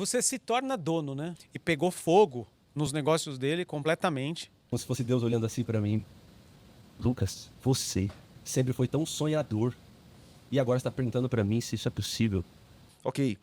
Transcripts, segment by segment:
Você se torna dono, né? E pegou fogo nos negócios dele completamente. Como se fosse Deus olhando assim pra mim. Lucas, você sempre foi tão sonhador. E agora está perguntando pra mim se isso é possível. Ok.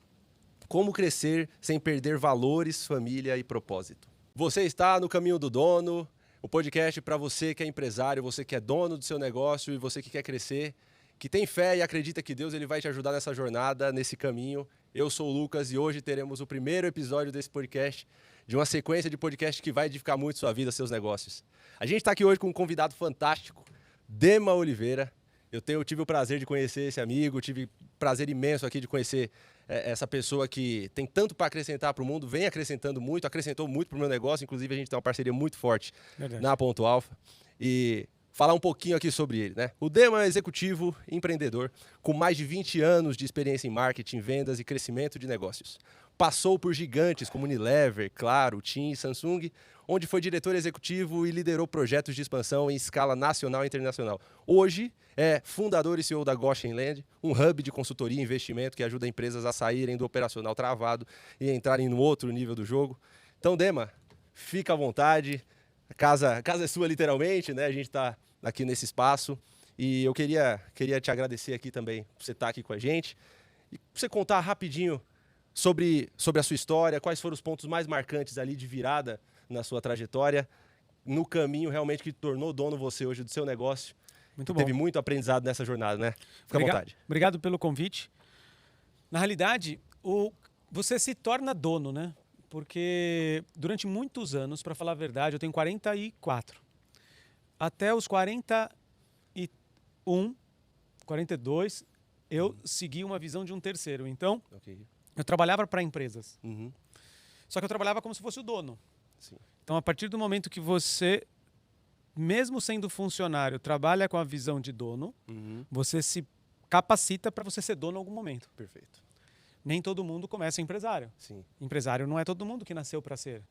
Como crescer sem perder valores, família e propósito? Você está no Caminho do Dono, o podcast para você que é empresário, você que é dono do seu negócio e você que quer crescer, que tem fé e acredita que Deus ele vai te ajudar nessa jornada, nesse caminho. Eu sou o Lucas e hoje teremos o primeiro episódio desse podcast, de uma sequência de podcast que vai edificar muito sua vida, seus negócios. A gente está aqui hoje com um convidado fantástico, Dema Oliveira. Eu tive o prazer de conhecer esse amigo, tive prazer imenso aqui de conhecer essa pessoa que tem tanto para acrescentar para o mundo, vem acrescentando muito, acrescentou muito para o meu negócio, inclusive a gente tem uma parceria muito forte na Ponto Alfa. E falar um pouquinho aqui sobre ele, né? O Dema é executivo empreendedor com mais de 20 anos de experiência em marketing, vendas e crescimento de negócios. Passou por gigantes como Unilever, Claro, TIM e Samsung, onde foi diretor executivo e liderou projetos de expansão em escala nacional e internacional. Hoje é fundador e CEO da Goshen Land, um hub de consultoria e investimento que ajuda empresas a saírem do operacional travado e entrarem no outro nível do jogo. Então, Dema, fica à vontade. A casa é sua, literalmente, né? A gente está aqui nesse espaço. E eu queria te agradecer aqui também por você estar aqui com a gente. E você contar rapidinho sobre a sua história, quais foram os pontos mais marcantes ali de virada na sua trajetória, no caminho realmente que tornou dono você hoje do seu negócio. Muito bom. Teve muito aprendizado nessa jornada, né? Fica à vontade. Obrigado pelo convite. Na realidade, você se torna dono, né? Porque durante muitos anos, para falar a verdade, eu tenho 44. Até os 41, 42, eu segui uma visão de um terceiro. Então, eu trabalhava para empresas. Só que eu trabalhava como se fosse o dono. Sim. Então, a partir do momento que você, mesmo sendo funcionário, trabalha com a visão de dono, você se capacita para você ser dono em algum momento. Perfeito. Nem todo mundo começa empresário. Sim. Empresário não é todo mundo que nasceu para ser.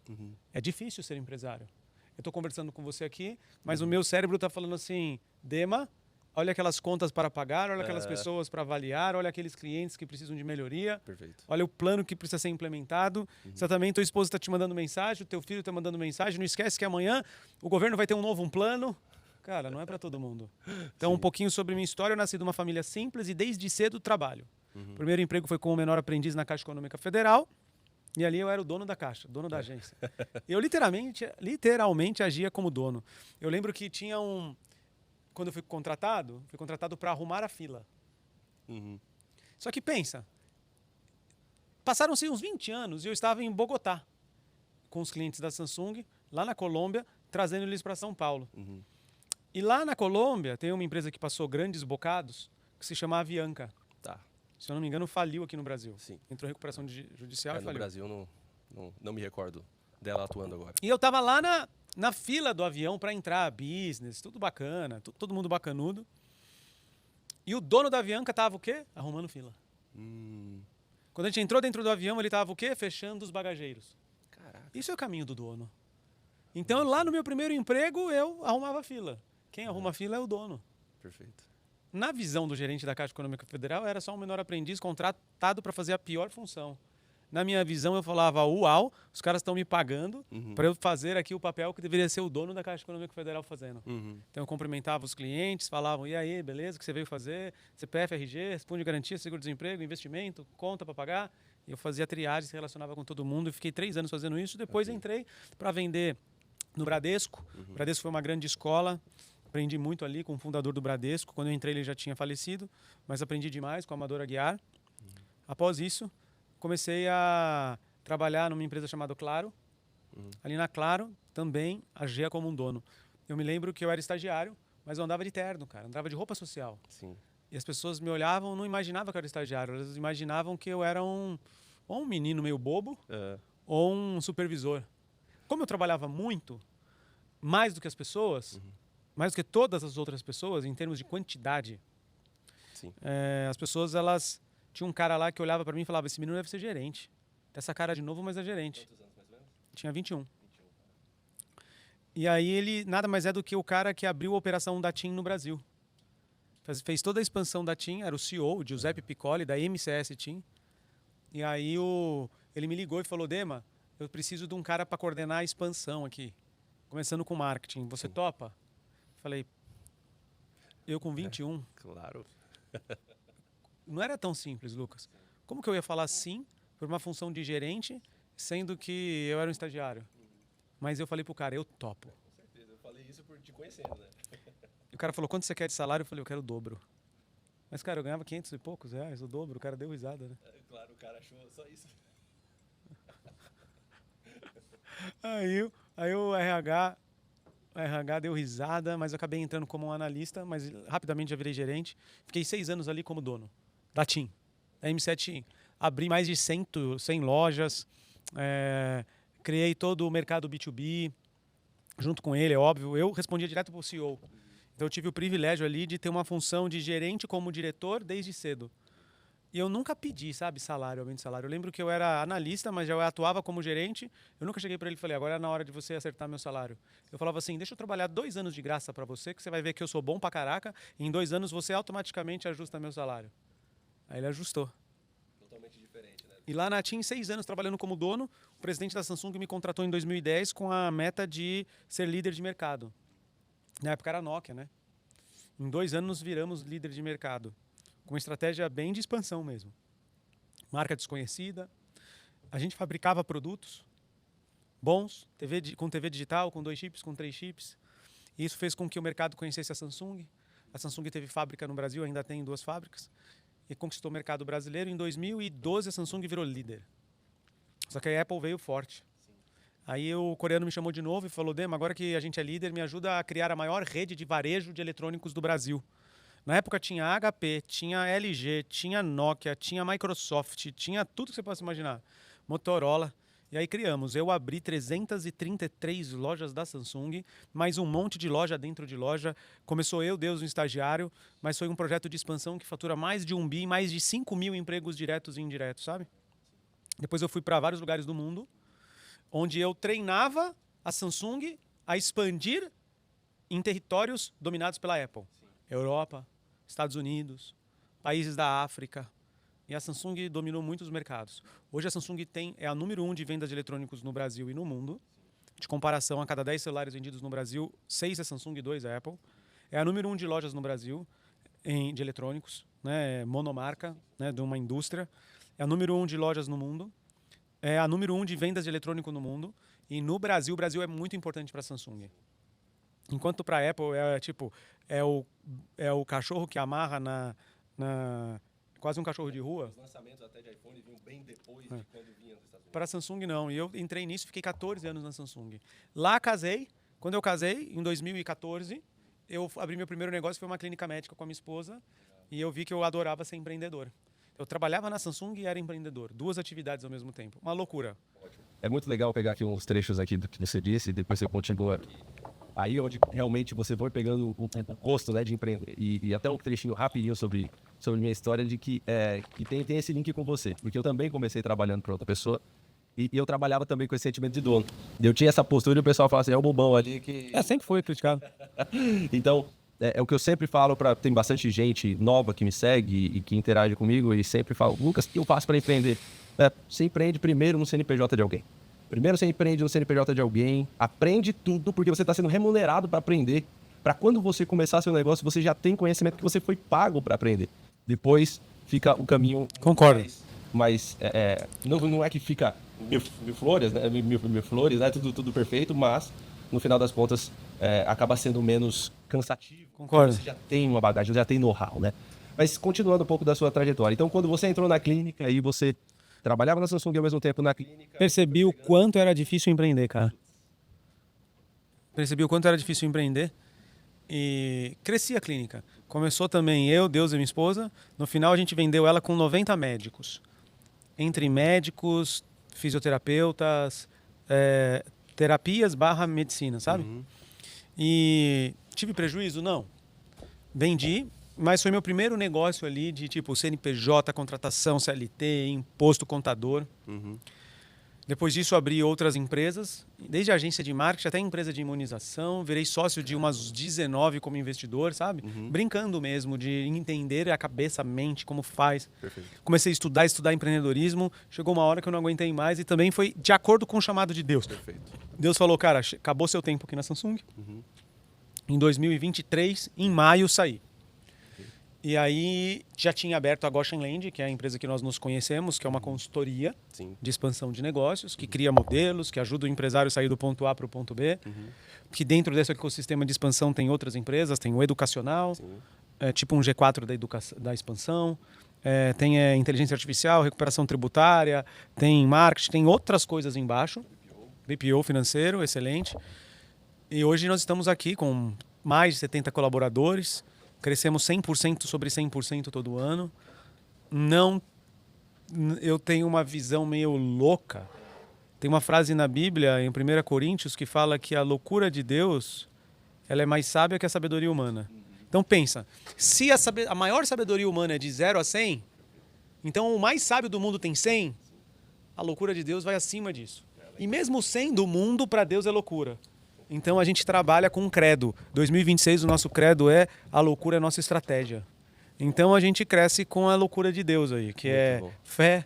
É difícil ser empresário. Eu estou conversando com você aqui, mas o meu cérebro está falando assim, Dema, olha aquelas contas para pagar, olha aquelas pessoas para avaliar, olha aqueles clientes que precisam de melhoria. Perfeito. Olha o plano que precisa ser implementado. Você também, tua esposa está te mandando mensagem, o teu filho está mandando mensagem. Não esquece que amanhã o governo vai ter um novo plano. Cara, não é para todo mundo. Então, um pouquinho sobre minha história. Eu nasci de uma família simples e desde cedo trabalho. O primeiro emprego foi como menor aprendiz na Caixa Econômica Federal. E ali eu era o dono da caixa, dono da agência. Eu literalmente agia como dono. Eu lembro que tinha quando eu fui contratado para arrumar a fila. Só que pensa, passaram-se uns 20 anos e eu estava em Bogotá com os clientes da Samsung, lá na Colômbia, trazendo eles para São Paulo. E lá na Colômbia tem uma empresa que passou grandes bocados, que se chama Avianca. Tá. Se eu não me engano, faliu aqui no Brasil. Sim. Entrou em recuperação judicial e No faliu. Brasil, não me recordo dela atuando agora. E eu tava lá na fila do avião para entrar, business, tudo bacana, todo mundo bacanudo. E o dono da Avianca tava o quê? Arrumando fila. Quando a gente entrou dentro do avião, ele tava o quê? Fechando os bagageiros. Caraca. Isso é o caminho do dono. Então, lá no meu primeiro emprego, eu arrumava fila. Quem arruma fila é o dono. Perfeito. Na visão do gerente da Caixa Econômica Federal, eu era só um menor aprendiz contratado para fazer a pior função. Na minha visão, eu falava, uau, os caras estão me pagando para eu fazer aqui o papel que deveria ser o dono da Caixa Econômica Federal fazendo. Então, eu cumprimentava os clientes, falavam, e aí, beleza, o que você veio fazer? CPF, RG, fundo de garantia, seguro-desemprego, investimento, conta para pagar. E eu fazia triagem, se relacionava com todo mundo e fiquei 3 anos fazendo isso. Depois entrei para vender no Bradesco. O Bradesco foi uma grande escola. Aprendi muito ali com o fundador do Bradesco. Quando eu entrei, ele já tinha falecido, mas aprendi demais com a Amador Aguiar. Após isso, comecei a trabalhar numa empresa chamada Claro. Ali na Claro, também agia como um dono. Eu me lembro que eu era estagiário, mas eu andava de terno, cara. Andava de roupa social. Sim. E as pessoas me olhavam, não imaginavam que eu era estagiário. Elas imaginavam que eu era ou um menino meio bobo, ou um supervisor. Como eu trabalhava muito, mais do que as pessoas... mais do que todas as outras pessoas, em termos de quantidade. Sim. As pessoas, elas... Tinha um cara lá que olhava para mim e falava, esse menino deve ser gerente. Tem essa cara de novo, mas é gerente. Quantos anos mais ou menos? Tinha 21. E aí ele nada mais é do que o cara que abriu a operação da TIM no Brasil. Fez toda a expansão da TIM, era o CEO, o Giuseppe Piccoli, da MCS TIM. E aí Ele me ligou e falou, Dema, eu preciso de um cara para coordenar a expansão aqui. Começando com marketing. Você topa? Falei, eu com 21. Claro. Não era tão simples, Lucas. Como que eu ia falar sim por uma função de gerente, sendo que eu era um estagiário? Mas eu falei pro cara, eu topo. Com certeza, eu falei isso por te conhecendo, né? E o cara falou, quanto você quer de salário? Eu falei, eu quero o dobro. Mas, cara, eu ganhava 500 e poucos reais, o dobro. O cara deu risada, né? Claro, o cara achou só isso. Aí o RH deu risada, mas eu acabei entrando como um analista, mas rapidamente já virei gerente. Fiquei 6 anos ali como dono da TIM, da M7 TIM. Abri mais de 100 lojas, criei todo o mercado B2B, junto com ele, é óbvio. Eu respondia direto para o CEO. Então eu tive o privilégio ali de ter uma função de gerente como diretor desde cedo. E eu nunca pedi, sabe, aumento de salário. Eu lembro que eu era analista, mas já atuava como gerente. Eu nunca cheguei para ele e falei, agora é na hora de você acertar meu salário. Eu falava assim, deixa eu trabalhar 2 anos de graça para você, que você vai ver que eu sou bom pra caraca. E em 2 anos você automaticamente ajusta meu salário. Aí ele ajustou. Totalmente diferente, né? E lá na TIM, 6 anos trabalhando como dono, o presidente da Samsung me contratou em 2010 com a meta de ser líder de mercado. Na época era Nokia, né? Em 2 anos viramos líder de mercado. Com estratégia bem de expansão mesmo. Marca desconhecida. A gente fabricava produtos bons, com TV digital, com 2 chips, com 3 chips. E isso fez com que o mercado conhecesse a Samsung. A Samsung teve fábrica no Brasil, ainda tem 2 fábricas. E conquistou o mercado brasileiro. Em 2012, a Samsung virou líder. Só que a Apple veio forte. Aí o coreano me chamou de novo e falou, Dema, agora que a gente é líder, me ajuda a criar a maior rede de varejo de eletrônicos do Brasil. Na época tinha HP, tinha LG, tinha Nokia, tinha Microsoft, tinha tudo que você possa imaginar. Motorola. E aí criamos. Eu abri 333 lojas da Samsung, mais um monte de loja dentro de loja. Começou eu, Deus, um estagiário, mas foi um projeto de expansão que fatura mais de 1 bi, mais de 5 mil empregos diretos e indiretos, sabe? Depois eu fui para vários lugares do mundo, onde eu treinava a Samsung a expandir em territórios dominados pela Apple. Europa, Estados Unidos, países da África. E a Samsung dominou muitos mercados. Hoje a Samsung é a número 1 de vendas de eletrônicos no Brasil e no mundo. De comparação, a cada 10 celulares vendidos no Brasil, 6 é Samsung e 2 é Apple. É a número 1 de lojas no Brasil de eletrônicos, né, monomarca, né, de uma indústria. É a número 1 de lojas no mundo. É a número 1 de vendas de eletrônico no mundo. E no Brasil, o Brasil é muito importante para a Samsung. Enquanto para a Apple é o cachorro que amarra quase um cachorro de rua. Os lançamentos até de iPhone vinham bem depois de quando vinham dos Estados Unidos. Para a Samsung não. E eu entrei nisso, fiquei 14 anos na Samsung. Lá casei. Quando eu casei, em 2014, eu abri meu primeiro negócio, foi uma clínica médica com a minha esposa. E eu vi que eu adorava ser empreendedor. Eu trabalhava na Samsung e era empreendedor. 2 atividades ao mesmo tempo. Uma loucura. É muito legal pegar aqui uns trechos aqui do que você disse e depois você continua. Aí onde realmente você foi pegando o gosto, né, de empreender. E até um trechinho rapidinho sobre minha história de que tem esse link com você. Porque eu também comecei trabalhando para outra pessoa e eu trabalhava também com esse sentimento de dono. Eu tinha essa postura e o pessoal falava assim, é o bobão ali que... Sempre foi criticado. Então, é o que eu sempre falo tem bastante gente nova que me segue e que interage comigo e sempre falo, Lucas, o que eu faço para empreender? Você empreende primeiro no CNPJ de alguém. Primeiro você empreende no CNPJ de alguém, aprende tudo, porque você está sendo remunerado para aprender. Para quando você começar seu negócio, você já tem conhecimento que você foi pago para aprender. Depois fica o caminho... Concordo. Mas não é que fica mil flores, né? Mil flores, né? Tudo perfeito, mas no final das contas acaba sendo menos cansativo. Concordo. Você já tem uma bagagem, já tem know-how, né? Mas continuando um pouco da sua trajetória. Então, quando você entrou na clínica e você trabalhava na Samsung ao mesmo tempo na clínica... Percebi o quanto era difícil empreender, cara. Percebi o quanto era difícil empreender e cresci a clínica. Começou também eu, Deus e minha esposa. No final a gente vendeu ela com 90 médicos. Entre médicos, fisioterapeutas, terapias / medicina, sabe? Uhum. E tive prejuízo? Não. Vendi, mas foi meu primeiro negócio ali de tipo CNPJ, contratação, CLT, imposto, contador. Uhum. Depois disso, abri outras empresas, desde agência de marketing até empresa de imunização. Virei sócio de umas 19 como investidor, sabe? Brincando mesmo, de entender a cabeça, a mente, como faz. Perfeito. Comecei a estudar empreendedorismo. Chegou uma hora que eu não aguentei mais e também foi de acordo com o chamado de Deus. Perfeito. Deus falou, cara, acabou seu tempo aqui na Samsung. Em 2023, em maio, saí. E aí já tinha aberto a Goshen Land, que é a empresa que nós nos conhecemos, que é uma consultoria Sim. de expansão de negócios, que cria modelos, que ajuda o empresário a sair do ponto A para o ponto B. Que dentro desse ecossistema de expansão tem outras empresas, tem o educacional, tipo um G4 da expansão, tem inteligência artificial, recuperação tributária, tem marketing, tem outras coisas embaixo. BPO financeiro, excelente. E hoje nós estamos aqui com mais de 70 colaboradores. Crescemos 100% sobre 100% todo ano. Eu tenho uma visão meio louca. Tem uma frase na Bíblia, em 1 Coríntios, que fala que a loucura de Deus ela é mais sábia que a sabedoria humana. Então pensa, se a maior sabedoria humana é de 0 a 100, então o mais sábio do mundo tem 100, a loucura de Deus vai acima disso. E mesmo 100 do mundo, para Deus é loucura. Então a gente trabalha com um credo. 2026 o nosso credo é a loucura é nossa estratégia. Então a gente cresce com a loucura de Deus aí, que é fé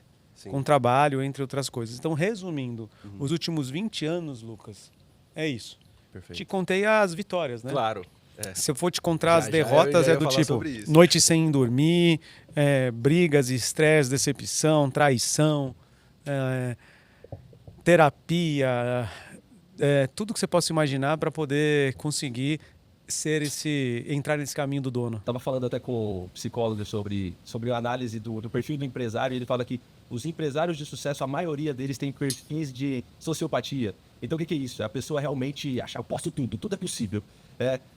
com trabalho, entre outras coisas. Então, resumindo, os últimos 20 anos, Lucas, é isso. Perfeito. Te contei as vitórias, né? Claro. Se eu for te contar as Já derrotas, eu é ia do falar tipo sobre isso. noite sem dormir, brigas, estresse, decepção, traição, terapia, tudo que você possa imaginar para poder conseguir entrar nesse caminho do dono. Estava falando até com o psicólogo sobre a análise do perfil do empresário, e ele fala que os empresários de sucesso, a maioria deles tem perfis de sociopatia. Então o que é isso? É a pessoa realmente achar, eu posso tudo é possível.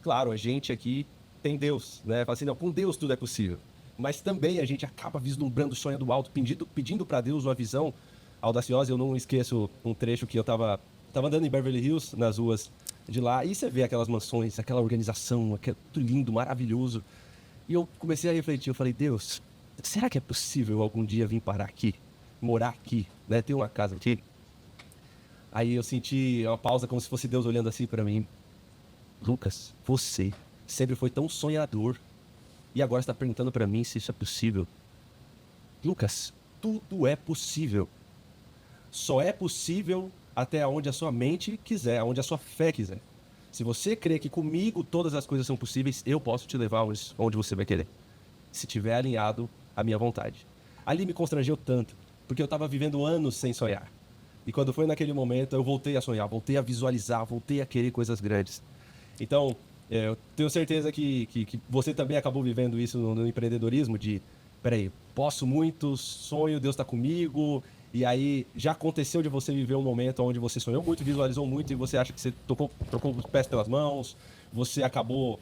Claro, a gente aqui tem Deus, né? Fala assim, não, com Deus tudo é possível. Mas também a gente acaba vislumbrando o sonho do alto, pedindo para Deus uma visão audaciosa. Eu não esqueço um trecho que eu estava andando em Beverly Hills, nas ruas de lá, e você vê aquelas mansões, aquela organização, tudo lindo, maravilhoso. E eu comecei a refletir, eu falei, Deus, será que é possível algum dia vir parar aqui, morar aqui, né? Ter uma casa aqui? Aí eu senti uma pausa como se fosse Deus olhando assim para mim. Lucas, você sempre foi tão sonhador e agora está perguntando para mim se isso é possível. Lucas, tudo é possível. Só é possível até onde a sua mente quiser, onde a sua fé quiser. Se você crê que comigo todas as coisas são possíveis, eu posso te levar onde você vai querer. Se tiver alinhado à minha vontade. Ali me constrangeu tanto, porque eu estava vivendo anos sem sonhar. E quando foi naquele momento, eu voltei a sonhar, voltei a visualizar, voltei a querer coisas grandes. Então, eu tenho certeza que você também acabou vivendo isso no empreendedorismo, de, peraí, posso muito, sonho, Deus está comigo. E aí, já aconteceu de você viver um momento onde você sonhou muito, visualizou muito, e você acha que você trocou os pés pelas mãos, você acabou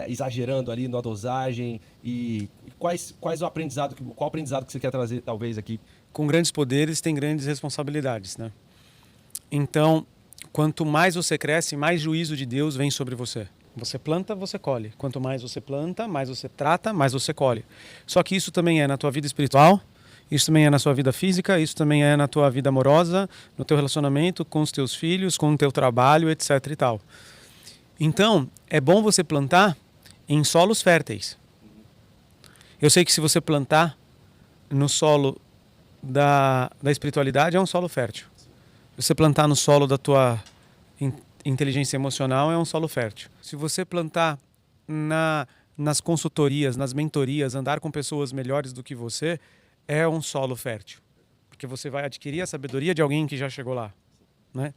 exagerando ali na dosagem. E qual o aprendizado que você quer trazer, talvez, aqui? Com grandes poderes tem grandes responsabilidades, né? Então, quanto mais você cresce, mais juízo de Deus vem sobre você. Você planta, você colhe. Quanto mais você planta, mais você trata, mais você colhe. Só que isso também é na tua vida espiritual, isso também é na sua vida física, isso também é na tua vida amorosa, no teu relacionamento com os teus filhos, com o teu trabalho, etc. e tal. Então, é bom você plantar em solos férteis. Eu sei que se você plantar no solo da espiritualidade, é um solo fértil. Se você plantar no solo da tua inteligência emocional, é um solo fértil. Se você plantar nas consultorias, nas mentorias, andar com pessoas melhores do que você, é um solo fértil. Porque você vai adquirir a sabedoria de alguém que já chegou lá, né?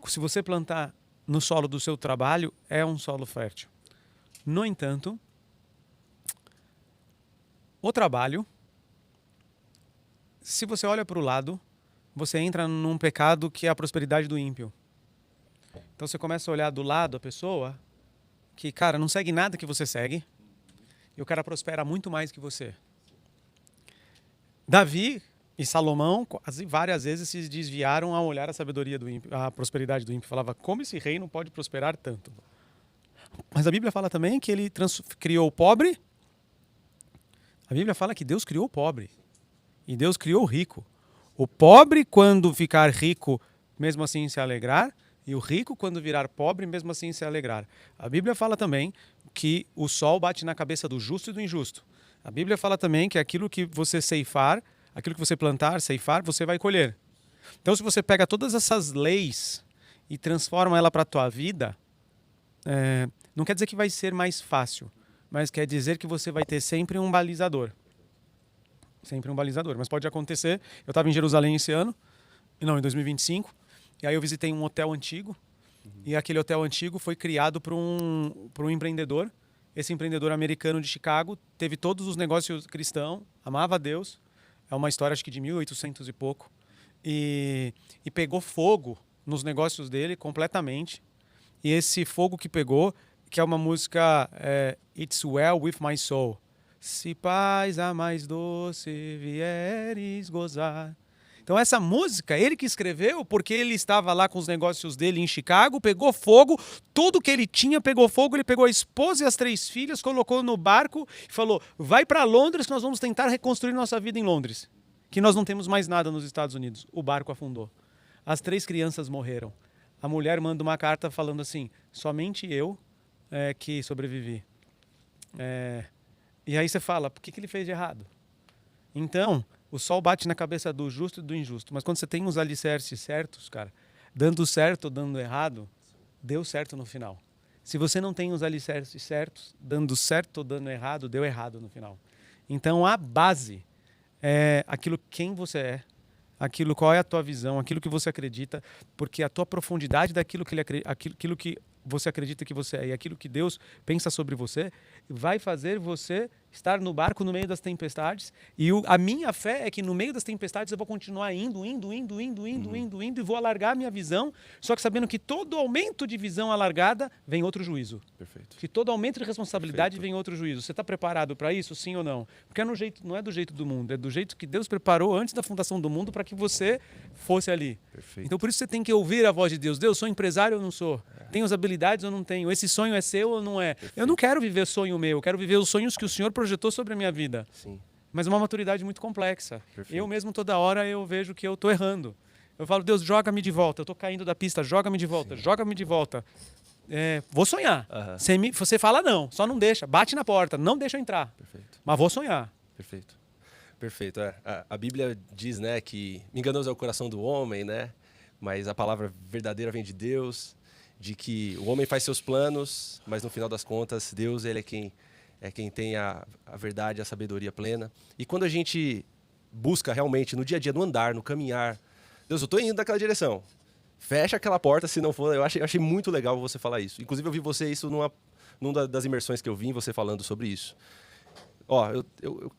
Se você plantar no solo do seu trabalho, é um solo fértil. No entanto, o trabalho, se você olha para o lado, você entra num pecado que é a prosperidade do ímpio. Então você começa a olhar do lado a pessoa que, cara, não segue nada que você segue, e o cara prospera muito mais que você. Davi e Salomão quase várias vezes se desviaram ao olhar a sabedoria do ímpio, a prosperidade do ímpio. Falava, como esse reino pode prosperar tanto? Mas a Bíblia fala também que ele criou o pobre. A Bíblia fala que Deus criou o pobre e Deus criou o rico. O pobre, quando ficar rico, mesmo assim se alegrar, e o rico, quando virar pobre, mesmo assim se alegrar. A Bíblia fala também que o sol bate na cabeça do justo e do injusto. A Bíblia fala também que aquilo que você ceifar, aquilo que você plantar, ceifar, você vai colher. Então, se você pega todas essas leis e transforma ela para a tua vida, não quer dizer que vai ser mais fácil, mas quer dizer que você vai ter sempre um balizador. Sempre um balizador. Mas pode acontecer. Eu estava em Jerusalém esse ano, não, em 2025, e aí eu visitei um hotel antigo, e aquele hotel antigo foi criado por um empreendedor. Esse empreendedor americano de Chicago teve todos os negócios cristãos, amava a Deus. É uma história, acho que de 1800 e pouco. E pegou fogo nos negócios dele completamente. E esse fogo que pegou, que é uma música It's Well With My Soul. Se paz a mais doce vieres gozar. Então essa música, ele que escreveu, porque ele estava lá com os negócios dele em Chicago, pegou fogo, tudo que ele tinha pegou fogo, ele pegou a esposa e as 3 filhas, colocou no barco e falou, vai para Londres que nós vamos tentar reconstruir nossa vida em Londres. Que nós não temos mais nada nos Estados Unidos. O barco afundou. As 3 crianças morreram. A mulher manda uma carta falando assim, somente eu que sobrevivi. E aí você fala, por que ele fez de errado? Então, o sol bate na cabeça do justo e do injusto. Mas quando você tem os alicerces certos, cara, dando certo ou dando errado, deu certo no final. Se você não tem os alicerces certos, dando certo ou dando errado, deu errado no final. Então, a base é aquilo quem você é, aquilo qual é a tua visão, aquilo que você acredita, porque a tua profundidade daquilo aquilo que você acredita que você é e aquilo que Deus pensa sobre você vai fazer você estar no barco no meio das tempestades. E a minha fé é que no meio das tempestades eu vou continuar indo e vou alargar a minha visão, só que sabendo que todo aumento de visão alargada vem outro juízo. Perfeito. Que todo aumento de responsabilidade Perfeito. vem outro juízo. Você está preparado para isso, sim ou não? Porque não é do jeito do mundo, é do jeito que Deus preparou antes da fundação do mundo para que você fosse ali. Perfeito. Então por isso você tem que ouvir a voz de Deus. Deus, sou empresário ou não sou? Tenho as habilidades ou não tenho? Esse sonho é seu ou não é? Eu não quero viver sonho meu, eu quero viver os sonhos que o Senhor projetou sobre a minha vida. Sim. Mas uma maturidade muito complexa. Perfeito. Eu mesmo toda hora eu vejo que eu estou errando. Eu falo, Deus, joga-me de volta. Eu estou caindo da pista, joga-me de volta, joga-me de volta. Vou sonhar. Você fala não, só não deixa. Bate na porta, não deixa eu entrar. Perfeito. Mas vou sonhar. Perfeito. Perfeito. A Bíblia diz, né, que enganoso é o coração do homem, né? Mas a palavra verdadeira vem de Deus, de que o homem faz seus planos, mas no final das contas, Deus ele é quem tem a verdade, a sabedoria plena. E quando a gente busca realmente no dia a dia, no andar, no caminhar, Deus, eu estou indo naquela direção. Fecha aquela porta, se não for... Eu achei muito legal você falar isso. Inclusive, eu vi você isso numa das imersões que eu vi, você falando sobre isso.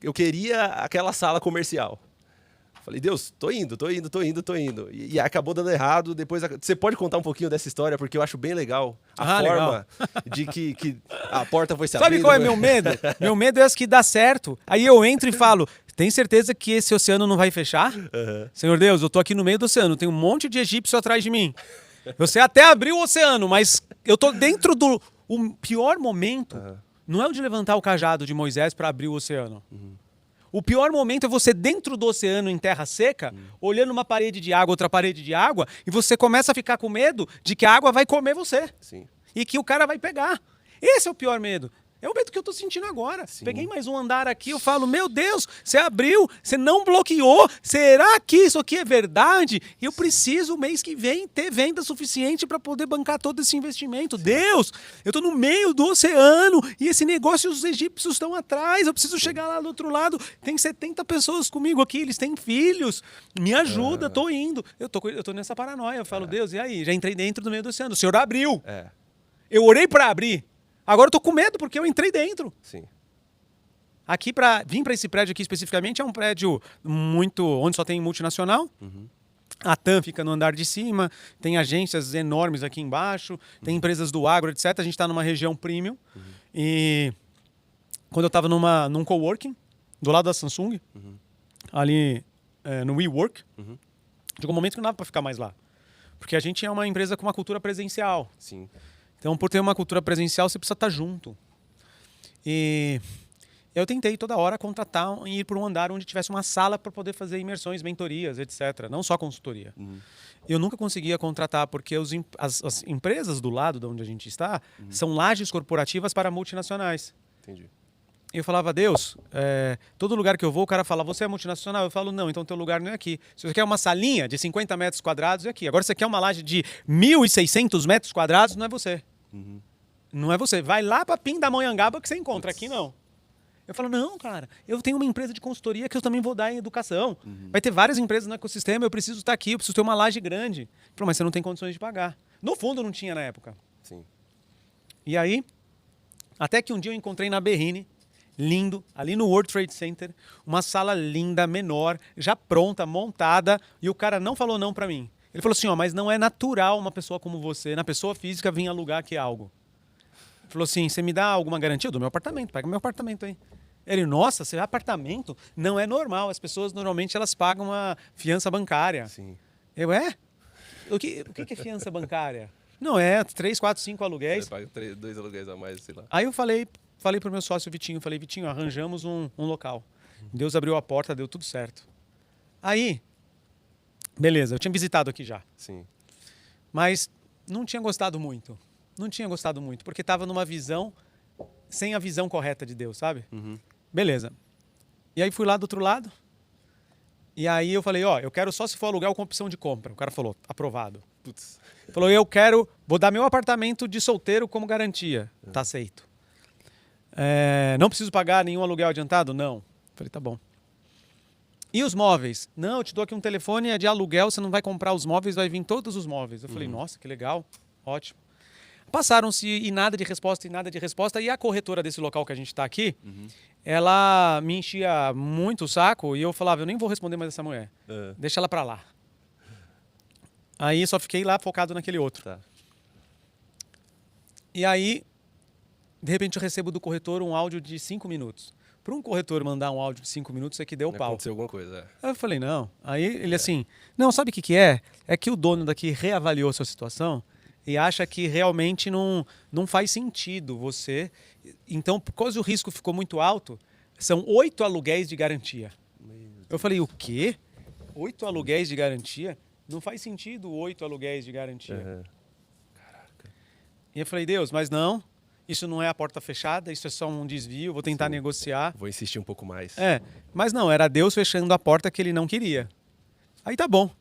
Eu queria aquela sala comercial. Falei, Deus, tô indo. E acabou dando errado. Depois, você pode contar um pouquinho dessa história, porque eu acho bem legal a forma legal. de que a porta foi se Sabe abrindo. qual é meu medo? Meu medo é as que dá certo. Aí eu entro e falo, tem certeza que esse oceano não vai fechar? Senhor Deus, eu tô aqui no meio do oceano, tem um monte de egípcio atrás de mim. Você até abriu o oceano, mas eu tô dentro do... O pior momento não é o de levantar o cajado de Moisés para abrir o oceano. O pior momento é você dentro do oceano em terra seca, olhando uma parede de água, outra parede de água, e você começa a ficar com medo de que a água vai comer você. Sim. E que o cara vai pegar. Esse é o pior medo. É o medo que eu tô sentindo agora. Sim. Peguei mais um andar aqui, eu falo, meu Deus, você abriu, você não bloqueou. Será que isso aqui é verdade? Eu preciso, mês que vem, ter venda suficiente para poder bancar todo esse investimento. Deus, eu tô no meio do oceano e esse negócio, os egípcios estão atrás. Eu preciso chegar lá do outro lado. Tem 70 pessoas comigo aqui, eles têm filhos. Me ajuda, tô indo. Eu tô nessa paranoia. Eu falo, Deus, e aí? Já entrei dentro do meio do oceano. O Senhor abriu. Eu orei para abrir. Agora eu tô com medo porque eu entrei dentro. Sim. Aqui, vim para esse prédio aqui especificamente, é um prédio onde só tem multinacional. A TAM fica no andar de cima, tem agências enormes aqui embaixo, tem empresas do agro, etc. A gente está numa região premium. E quando eu estava num coworking, do lado da Samsung, ali no WeWork, chegou um momento que não dava para ficar mais lá. Porque a gente é uma empresa com uma cultura presencial. Sim. Então, por ter uma cultura presencial, você precisa estar junto. E Eu tentei toda hora contratar e ir para um andar onde tivesse uma sala para poder fazer imersões, mentorias, etc. Não só consultoria. Eu nunca conseguia contratar porque as empresas do lado de onde a gente está são lajes corporativas para multinacionais. Entendi. Eu falava, Deus, todo lugar que eu vou, o cara fala, você é multinacional? Eu falo, não, então teu lugar não é aqui. Se você quer uma salinha de 50 metros quadrados, é aqui. Agora, se você quer uma laje de 1.600 metros quadrados, não é você. Não é você. Vai lá para Pindamonhangaba que você encontra. Aqui não. Eu falo, não, cara, eu tenho uma empresa de consultoria que eu também vou dar em educação. Vai ter várias empresas no ecossistema, eu preciso estar aqui, eu preciso ter uma laje grande. Ele falou, mas você não tem condições de pagar. No fundo, não tinha na época. Sim. E aí, até que um dia eu encontrei na Berrine, lindo, ali no World Trade Center, uma sala linda, menor, já pronta, montada, e o cara não falou não pra mim. Ele falou assim, ó, mas não é natural uma pessoa como você, na pessoa física, vir alugar aqui algo. Ele falou assim, você me dá alguma garantia? Do meu apartamento, pega meu apartamento aí. Ele, nossa, seu apartamento não é normal, as pessoas normalmente elas pagam uma fiança bancária. Sim. Eu, O que é fiança bancária? Não, é 3, 4, 5 aluguéis. Você paga 2 aluguéis a mais, sei lá. Aí eu falei pro meu sócio Vitinho, Vitinho, arranjamos um local. Deus abriu a porta, deu tudo certo. Aí, beleza, eu tinha visitado aqui já. Sim. Mas não tinha gostado muito. Porque estava numa visão, sem a visão correta de Deus, sabe? Beleza. E aí fui lá do outro lado. E aí eu falei, ó, eu quero só se for alugar com opção de compra. O cara falou, aprovado. Putz. Falou, vou dar meu apartamento de solteiro como garantia. Tá aceito. Não preciso pagar nenhum aluguel adiantado? Não. Falei, tá bom. E os móveis? Não, eu te dou aqui um telefone, é de aluguel, você não vai comprar os móveis, vai vir todos os móveis. Eu falei, nossa, que legal, ótimo. Passaram-se e nada de resposta, e a corretora desse local que a gente está aqui, ela me enchia muito o saco e eu falava, eu nem vou responder mais essa mulher, deixa ela para lá. Aí só fiquei lá focado naquele outro. Tá. E aí, de repente eu recebo do corretor um áudio de 5 minutos. Para um corretor mandar um áudio de 5 minutos, isso aqui deu pau. Aconteceu alguma coisa, Aí eu falei, não. Aí ele assim, não, sabe o que é? É que o dono daqui reavaliou a sua situação e acha que realmente não faz sentido você. Então, por causa do risco ficou muito alto, são 8 aluguéis de garantia. Eu falei, o quê? 8 aluguéis de garantia? Não faz sentido 8 aluguéis de garantia. Caraca. E eu falei, Deus, mas não, isso não é a porta fechada, isso é só um desvio, vou tentar negociar. Vou insistir um pouco mais. Mas não, era Deus fechando a porta que ele não queria. Aí tá bom.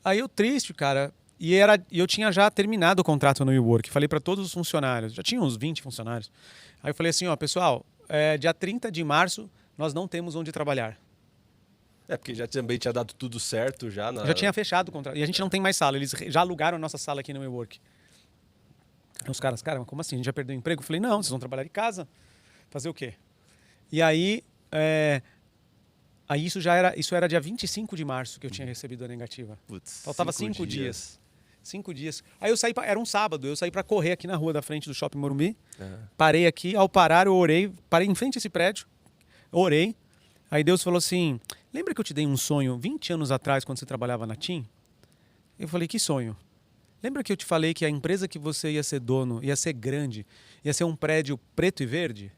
Aí eu triste, cara, e eu tinha já terminado o contrato no WeWork, falei para todos os funcionários, já tinha uns 20 funcionários. Aí eu falei assim, ó, pessoal, dia 30 de março nós não temos onde trabalhar. Porque já também tinha dado tudo certo já. Já tinha fechado o contrato. E a gente não tem mais sala. Eles já alugaram a nossa sala aqui no WeWork. Os caras, cara, mas como assim? A gente já perdeu o emprego? Eu falei, não, vocês vão trabalhar de casa. Fazer o quê? E aí, isso era dia 25 de março que eu tinha recebido a negativa. Putz, faltava 5 dias. 5 dias. Aí eu saí, era um sábado, eu saí para correr aqui na rua da frente do Shopping Morumbi. Parei aqui, ao parar eu orei, parei em frente a esse prédio, orei. Aí Deus falou assim, lembra que eu te dei um sonho 20 anos atrás, quando você trabalhava na TIM? Eu falei, que sonho? Lembra que eu te falei que a empresa que você ia ser dono, ia ser grande, ia ser um prédio preto e verde?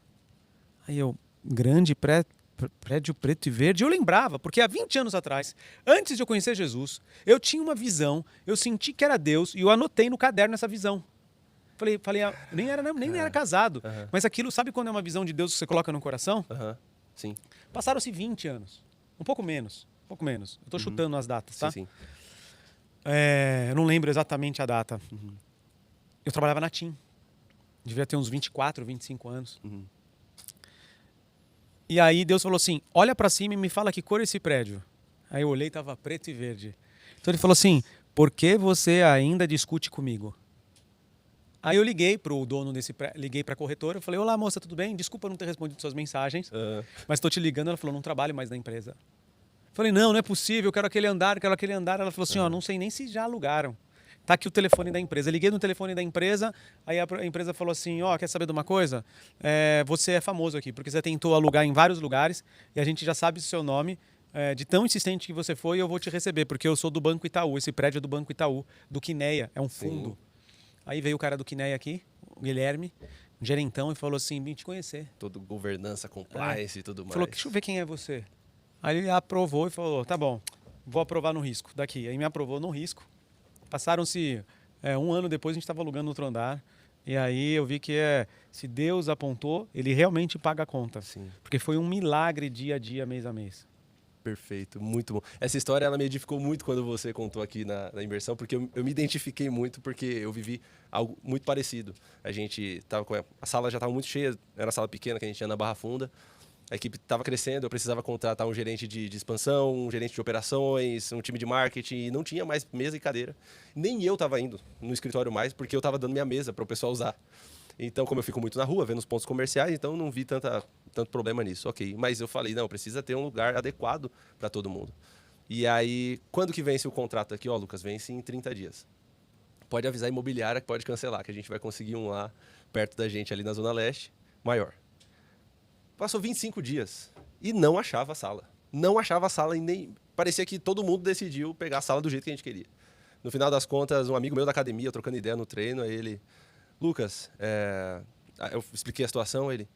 Aí eu, grande prédio preto e verde? Eu lembrava, porque há 20 anos atrás, antes de eu conhecer Jesus, eu tinha uma visão, eu senti que era Deus e eu anotei no caderno essa visão. Falei nem era casado, mas aquilo, sabe quando é uma visão de Deus que você coloca no coração? Sim. Passaram-se 20 anos. Um pouco menos. Eu estou chutando as datas, tá? Sim. Eu não lembro exatamente a data. Eu trabalhava na TIM. Devia ter uns 24, 25 anos. E aí Deus falou assim, olha para cima e me fala que cor é esse prédio. Aí eu olhei e estava preto e verde. Então ele falou assim, por que você ainda discute comigo? Aí eu liguei pro dono liguei para a corretora, eu falei, olá moça, tudo bem? Desculpa não ter respondido suas mensagens, mas estou te ligando. Ela falou, não trabalho mais na empresa. Eu falei, não é possível, eu quero aquele andar. Ela falou assim, ó, não sei nem se já alugaram. Tá aqui o telefone da empresa. Eu liguei no telefone da empresa, aí a empresa falou assim, ó, quer saber de uma coisa? Você é famoso aqui, porque você tentou alugar em vários lugares e a gente já sabe o seu nome, de tão insistente que você foi, eu vou te receber, porque eu sou do Banco Itaú, esse prédio é do Banco Itaú, do Quineia, é um fundo. Aí veio o cara do Quineia aqui, o Guilherme, um gerentão, e falou assim, vim te conhecer. Todo governança, compliance e tudo mais. Falou, deixa eu ver quem é você. Aí ele aprovou e falou, tá bom, vou aprovar no risco daqui. Aí me aprovou no risco. Passaram-se 1 ano depois, a gente estava alugando outro andar. E aí eu vi que se Deus apontou, ele realmente paga a conta. Sim. Porque foi um milagre dia a dia, mês a mês. Perfeito, muito bom. Essa história ela me edificou muito quando você contou aqui na imersão, porque eu me identifiquei muito, porque eu vivi algo muito parecido. A gente tava a sala já estava muito cheia, era uma sala pequena que a gente tinha na Barra Funda. A equipe estava crescendo, eu precisava contratar um gerente de expansão, um gerente de operações, um time de marketing, e não tinha mais mesa e cadeira. Nem eu estava indo no escritório mais, porque eu estava dando minha mesa para o pessoal usar. Então, como eu fico muito na rua, vendo os pontos comerciais, então não vi tanto problema nisso, ok. Mas eu falei, não, precisa ter um lugar adequado para todo mundo. E aí, quando que vence o contrato aqui? Ó, Lucas, vence em 30 dias. Pode avisar a imobiliária que pode cancelar, que a gente vai conseguir um lá perto da gente, ali na Zona Leste, maior. Passou 25 dias e não achava a sala. Não achava a sala e nem... Parecia que todo mundo decidiu pegar a sala do jeito que a gente queria. No final das contas, um amigo meu da academia, trocando ideia no treino, aí ele... Lucas, eu expliquei a situação, ele...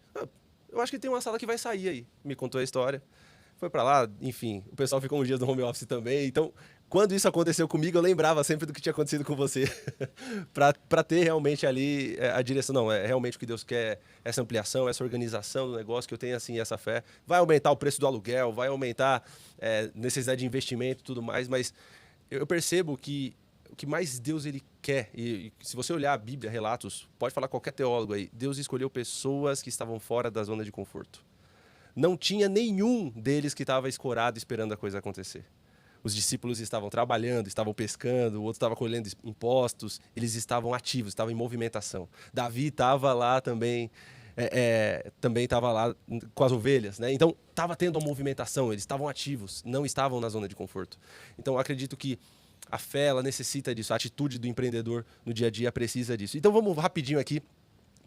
eu acho que tem uma sala que vai sair aí. Me contou a história. Foi pra lá, enfim. O pessoal ficou uns dias no home office também. Então, quando isso aconteceu comigo, eu lembrava sempre do que tinha acontecido com você. pra ter realmente ali a direção. Não, é realmente o que Deus quer, essa ampliação, essa organização do negócio, que eu tenho assim essa fé. Vai aumentar o preço do aluguel, vai aumentar necessidade de investimento e tudo mais, mas eu percebo que o que mais Deus ele quer, e se você olhar a Bíblia, relatos, pode falar qualquer teólogo aí, Deus escolheu pessoas que estavam fora da zona de conforto. Não tinha nenhum deles que estava escorado esperando a coisa acontecer. Os discípulos estavam trabalhando, estavam pescando, o outro estava colhendo impostos, eles estavam ativos, estavam em movimentação. Davi estava lá também, também estava lá com as ovelhas, né? Então estava tendo uma movimentação, eles estavam ativos, não estavam na zona de conforto. Então eu acredito que a fé, ela necessita disso, a atitude do empreendedor no dia a dia precisa disso. Então vamos rapidinho aqui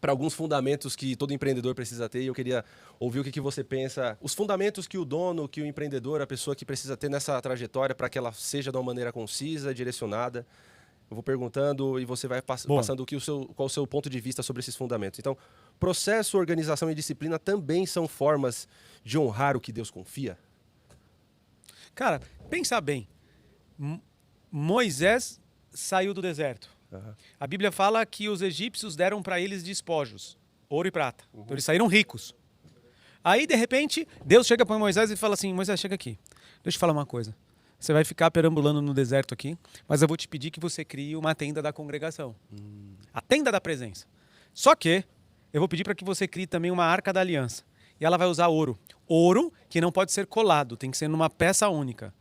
para alguns fundamentos que todo empreendedor precisa ter, e eu queria ouvir o que você pensa, os fundamentos que o dono, que o empreendedor, a pessoa que precisa ter nessa trajetória para que ela seja de uma maneira concisa, direcionada. Eu vou perguntando e você vai passando qual o seu ponto de vista sobre esses fundamentos. Então, processo, organização e disciplina também são formas de honrar o que Deus confia? Cara, pensa bem. Moisés saiu do deserto. Uhum. A Bíblia fala que os egípcios deram para eles despojos, ouro e prata. Uhum. Então eles saíram ricos. Aí, de repente, Deus chega para Moisés e fala assim, Moisés, chega aqui. Deixa eu te falar uma coisa. Você vai ficar perambulando no deserto aqui, mas eu vou te pedir que você crie uma tenda da congregação. A tenda da presença. Só que eu vou pedir para que você crie também uma arca da aliança. E ela vai usar ouro. Ouro que não pode ser colado, tem que ser numa peça única.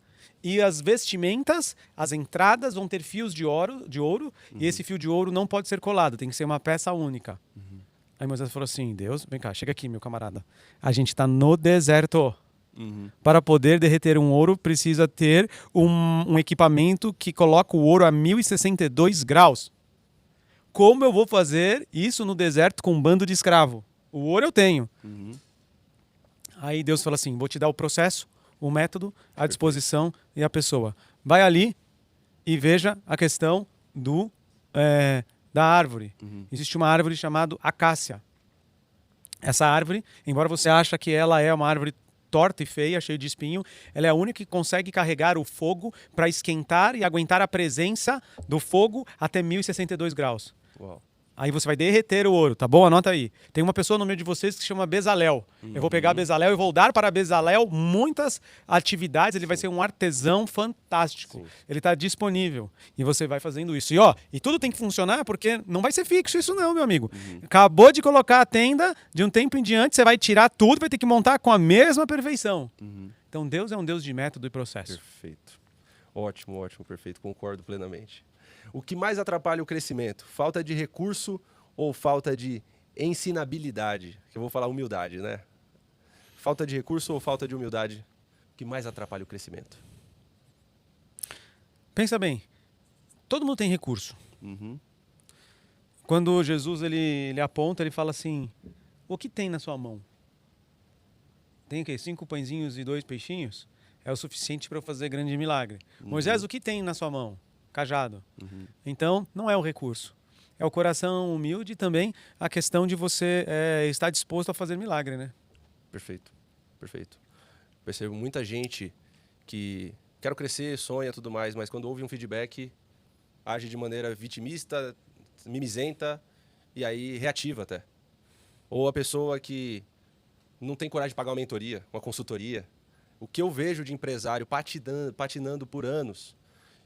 E as vestimentas, as entradas vão ter fios de ouro, e esse fio de ouro não pode ser colado, tem que ser uma peça única. Aí Moisés falou assim, Deus, vem cá, chega aqui, meu camarada. A gente está no deserto. Para poder derreter um ouro, precisa ter um equipamento que coloca o ouro a 1062 graus. Como eu vou fazer isso no deserto com um bando de escravo? O ouro eu tenho. Aí Deus fala assim, vou te dar o processo, o método, a disposição e a pessoa. Vai ali e veja a questão da árvore. Existe uma árvore chamada acácia. Essa árvore, embora você ache que ela é uma árvore torta e feia, cheia de espinho, ela é a única que consegue carregar o fogo para esquentar e aguentar a presença do fogo até 1062 graus. Uau. Aí você vai derreter o ouro, tá bom? Anota aí. Tem uma pessoa no meio de vocês que se chama Bezalel. Eu vou pegar Bezalel e vou dar para Bezalel muitas atividades. Ele vai ser um artesão fantástico. Sim. Ele está disponível. E você vai fazendo isso. E tudo tem que funcionar porque não vai ser fixo isso não, meu amigo. Acabou de colocar a tenda, de um tempo em diante você vai tirar tudo, vai ter que montar com a mesma perfeição. Então Deus é um Deus de método e processo. Perfeito. Ótimo, ótimo, perfeito. Concordo plenamente. O que mais atrapalha o crescimento? Falta de recurso ou falta de ensinabilidade? Que eu vou falar humildade, né? Falta de recurso ou falta de humildade? O que mais atrapalha o crescimento? Pensa bem. Todo mundo tem recurso. Quando Jesus ele aponta, ele fala assim, o que tem na sua mão? Tem o quê? 5 pãezinhos e 2 peixinhos? É o suficiente para eu fazer grande milagre. Moisés, o que tem na sua mão? Cajado. Então, não é o recurso. é o coração humilde e também a questão de você estar disposto a fazer milagre, né? Perfeito, perfeito. Percebo muita gente que quer crescer, sonha e tudo mais, mas quando ouve um feedback, age de maneira vitimista, mimizenta e aí reativa até. Ou a pessoa que não tem coragem de pagar uma mentoria, uma consultoria. O que eu vejo de empresário patinando por anos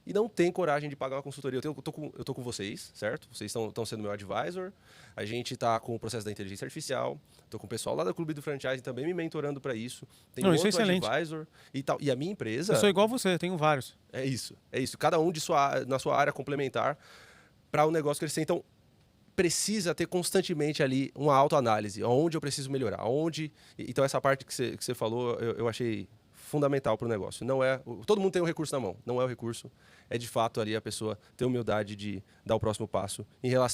e não tem coragem de pagar uma consultoria. Eu tô com vocês, certo? Vocês estão sendo meu advisor. A gente está com o processo da inteligência artificial. Estou com o pessoal lá da Clube do Franchise também me mentorando para isso. Tem Não, outro isso é excelente. advisor e tal. E a minha empresa... Eu sou igual você, eu tenho vários. É isso. Cada um na sua área complementar para o negócio crescer. Então, precisa ter constantemente ali uma autoanálise. Onde eu preciso melhorar? Então, essa parte que você falou, eu achei fundamental para o negócio. Não é... Todo mundo tem um recurso na mão. Não é o recurso. É, de fato, ali a pessoa ter humildade de dar o próximo passo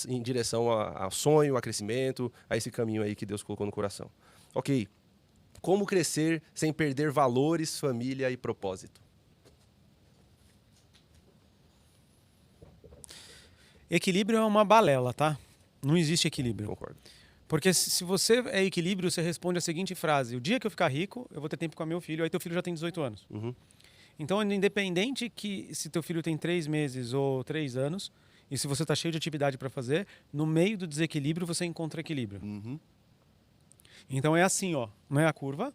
em direção ao sonho, a crescimento, a esse caminho aí que Deus colocou no coração. Ok. Como crescer sem perder valores, família e propósito? Equilíbrio é uma balela, tá? Não existe equilíbrio. Concordo. Porque se você é equilíbrio, você responde a seguinte frase: o dia que eu ficar rico, eu vou ter tempo com meu filho. Aí teu filho já tem 18 anos. Uhum. Então, independente que se teu filho tem 3 meses ou 3 anos, e se você está cheio de atividade para fazer, no meio do desequilíbrio você encontra equilíbrio. Uhum. Então é assim, ó, não é a curva,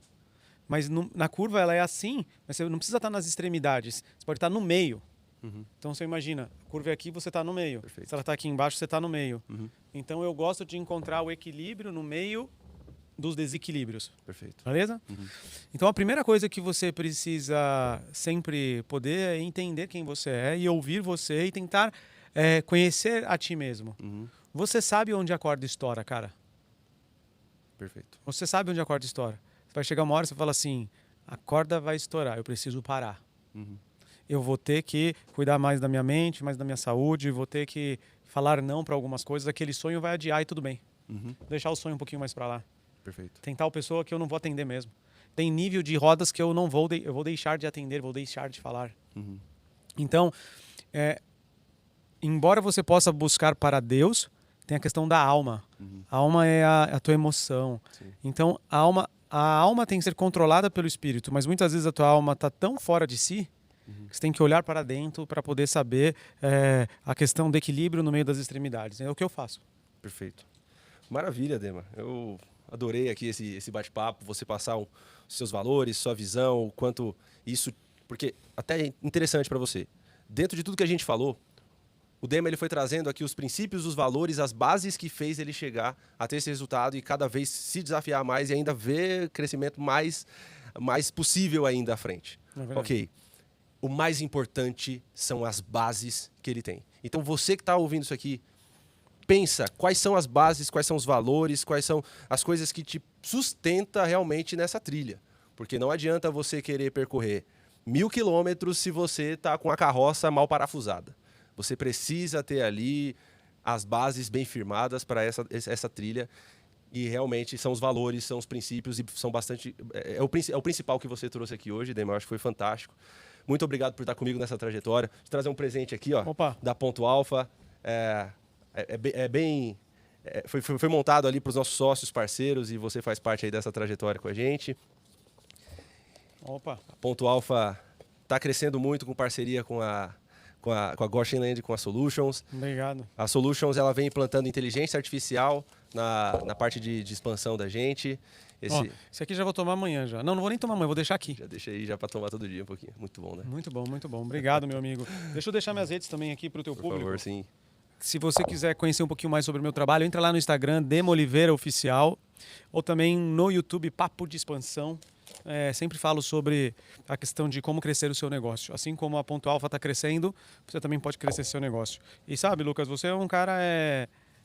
mas na curva ela é assim, mas você não precisa estar nas extremidades, você pode estar no meio. Uhum. Então você imagina, a curva é aqui, você está no meio. Perfeito. Se ela está aqui embaixo, você está no meio. Uhum. Então eu gosto de encontrar o equilíbrio no meio dos desequilíbrios. Perfeito. Beleza? Uhum. Então a primeira coisa que você precisa sempre poder é entender quem você é e ouvir você e tentar conhecer a ti mesmo. Uhum. Você sabe onde a corda estoura, cara. Perfeito. Você sabe onde a corda estoura. Vai chegar uma hora e você fala assim, a corda vai estourar, eu preciso parar. Uhum. Eu vou ter que cuidar mais da minha mente, mais da minha saúde, vou ter que falar não para algumas coisas, aquele sonho vai adiar e tudo bem. Uhum. Deixar o sonho um pouquinho mais para lá. Perfeito. Tem tal pessoa que eu não vou atender mesmo. Tem nível de rodas que eu não vou, eu vou deixar de atender, vou deixar de falar. Uhum. Então, embora você possa buscar para Deus, tem a questão da alma. Uhum. A alma é a tua emoção. Sim. Então, a alma tem que ser controlada pelo espírito, mas muitas vezes a tua alma está tão fora de si que você tem que olhar para dentro para poder saber a questão do equilíbrio no meio das extremidades. É o que eu faço. Perfeito. Maravilha, Dema. Eu adorei aqui esse bate-papo, você passar os seus valores, sua visão, o quanto isso... Porque até é interessante para você. Dentro de tudo que a gente falou, o Dema ele foi trazendo aqui os princípios, os valores, as bases que fez ele chegar a ter esse resultado e cada vez se desafiar mais e ainda ver crescimento mais possível ainda à frente. Ok. O mais importante são as bases que ele tem. Então você que está ouvindo isso aqui, pensa quais são as bases, quais são os valores, quais são as coisas que te sustenta realmente nessa trilha. Porque não adianta você querer percorrer 1000 quilômetros se você está com a carroça mal parafusada. Você precisa ter ali as bases bem firmadas para essa trilha e realmente são os valores, são os princípios e são bastante... É o principal que você trouxe aqui hoje, Dema, eu acho que foi fantástico. Muito obrigado por estar comigo nessa trajetória. Vou trazer um presente aqui, ó, da Ponto Alfa. Foi montado ali para os nossos sócios, parceiros, e você faz parte aí dessa trajetória com a gente. Opa. A Ponto Alfa está crescendo muito com parceria com a Goshenland, com a Solutions. Obrigado. A Solutions ela vem implantando inteligência artificial na parte de expansão da gente. Esse aqui já vou tomar amanhã já. Não vou nem tomar amanhã, vou deixar aqui. Já deixa aí já para tomar todo dia um pouquinho. Muito bom, né? Muito bom, muito bom. Obrigado, meu amigo. Deixa eu deixar minhas redes também aqui para o teu público. Por favor, sim. Se você quiser conhecer um pouquinho mais sobre o meu trabalho, entra lá no Instagram, Dema Oliveira Oficial, ou também no YouTube, Papo de Expansão. Sempre falo sobre a questão de como crescer o seu negócio. Assim como a Ponto Alfa está crescendo, você também pode crescer seu negócio. E sabe, Lucas, você é um cara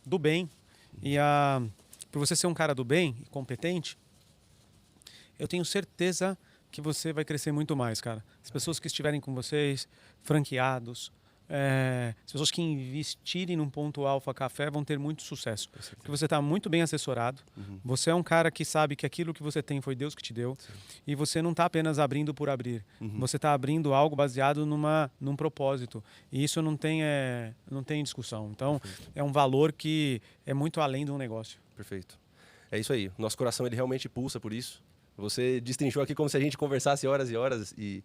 do bem. E por você ser um cara do bem e competente, eu tenho certeza que você vai crescer muito mais, cara. As pessoas que estiverem com vocês, franqueados, as pessoas que investirem num Ponto Alfa Café vão ter muito sucesso. Porque você está muito bem assessorado, você é um cara que sabe que aquilo que você tem foi Deus que te deu, e você não está apenas abrindo por abrir, você está abrindo algo baseado num propósito, e isso não tem discussão. Então, é um valor que é muito além de um negócio. Perfeito. É isso aí. Nosso coração ele realmente pulsa por isso. Você destrinchou aqui como se a gente conversasse horas e horas e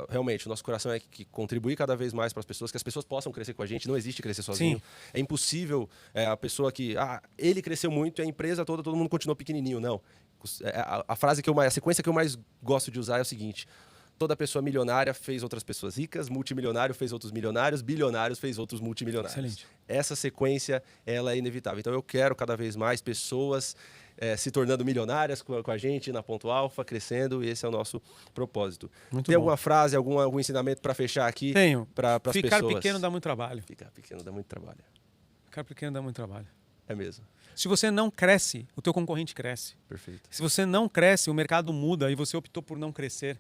realmente, o nosso coração é que contribuir cada vez mais para as pessoas, que as pessoas possam crescer com a gente. Não existe crescer sozinho. Sim. É impossível a pessoa que... ele cresceu muito e a empresa toda, todo mundo continuou pequenininho. Não. A sequência que eu mais gosto de usar é o seguinte: toda pessoa milionária fez outras pessoas ricas, multimilionário fez outros milionários, bilionários fez outros multimilionários. Excelente. Essa sequência, ela é inevitável. Então, eu quero cada vez mais pessoas se tornando milionárias com a gente na Ponto Alfa, crescendo, e esse é o nosso propósito. Muito Tem bom. alguma frase, algum ensinamento para fechar aqui? Tenho. Para as pessoas? Ficar pequeno dá muito trabalho. Ficar pequeno dá muito trabalho. Ficar pequeno dá muito trabalho. É mesmo. Se você não cresce, o teu concorrente cresce. Perfeito. Se você não cresce, o mercado muda e você optou por não crescer.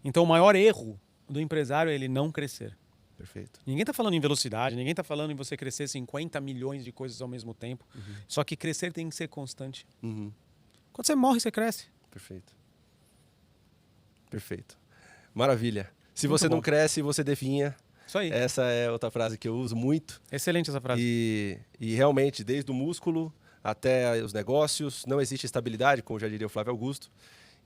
Então, o maior erro do empresário é ele não crescer. Perfeito. Ninguém está falando em velocidade, ninguém está falando em você crescer 50 milhões de coisas ao mesmo tempo. Só que crescer tem que ser constante. Quando você morre, você cresce. Perfeito. Perfeito. Maravilha. Se Muito você não bom. cresce, você definha. Isso aí. Essa é outra frase que eu uso muito. Excelente essa frase. E realmente, desde o músculo até os negócios, não existe estabilidade, como já diria o Flávio Augusto.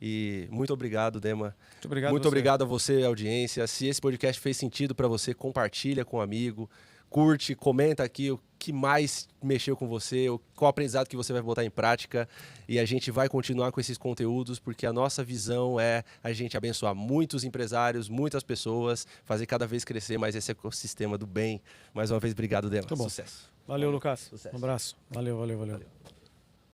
E muito obrigado, Dema. Muito obrigado. Muito obrigado a você, audiência. Se esse podcast fez sentido para você, compartilha com um amigo, curte, comenta aqui o que mais mexeu com você, qual aprendizado que você vai botar em prática, e a gente vai continuar com esses conteúdos, porque a nossa visão é a gente abençoar muitos empresários, muitas pessoas, fazer cada vez crescer mais esse ecossistema do bem. Mais uma vez, obrigado, Dema. Muito bom. Sucesso. Valeu, Lucas. Sucesso. Um abraço. Valeu.